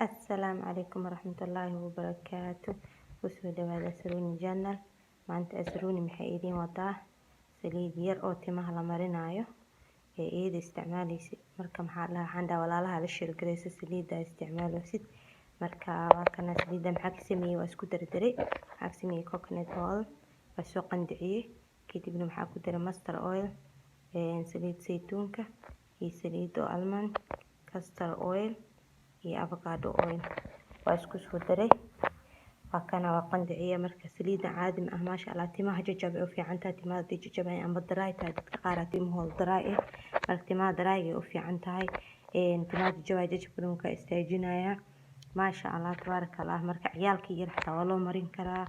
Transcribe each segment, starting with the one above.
السلام عليكم ورحمة الله وبركاته. وسو dhawaada Asruuni Channel. Maanta Asruuni maxay idin wadaa saliid yar oo timaha la marinayo ee iyada isticmaalaysa. Marka waxaan dhahaa walaalaha la shirgareysa saliidda isticmaalaysid. Marka waa kana saliidda maxaa ka sameeyay waa isku dardaray. Maxaa ka sameeyay coconut oil waa soo qandiciyay. Kadibna maxaa ku daray mustard oil, saliid saytuunka iyo saliid almond, castor oil iyo avocado oil waa isku soo daray. waa kana waa qandiciye marka saliidda caadi ah maasha Allah timaha jajab u fiican tahay. timaha jajab ay ama dry tahay dadka qaar timahooda dry ah marka timaha dry ay u fiican tahay. timaha jajab ka istaajinaya maasha Allah tabarakallah. marka ciyaalka yar xitaa waa loo marin karaa.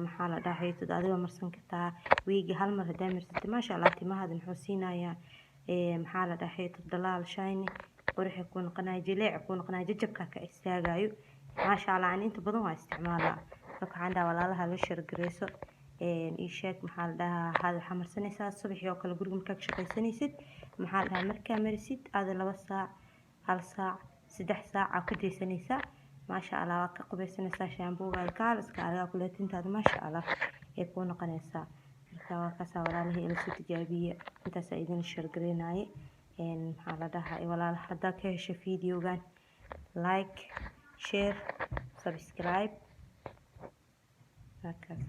maxaa la dhahay dad adiga marsan kartaa wiigi hal mar hadaa marsatay maasha Allah timahaada muxuu siinayaa maxaa la dhahay dalaal shine qurux ku noqonaya jileec ku noqonaya jajabka ka istaagayo maasha Allah. aan inta badan waa isticmaalaa marka waxaan dhahaa walaalaha la shirgareyso ii sheeg maxaa la dhahaa hada xamarsanaysaa subaxii oo kale guriga markaa ka shaqaysanaysid maxaa la dhahaa markaa marisid aad 2 saac 1 saac 3 saac aad ku deysanaysaa maasha Allah. waa ka qubaysanaysaa shaambooga kaaliska adiga kuleetintaada maasha Allah ay ku noqonaysaa. marka waa kaas walaalaha ila soo tijaabiye intaas ay idin shirgareynaaye. maxaa la dhahaa walaalaha hadaa ka hesho videogan like share subscribe. markaas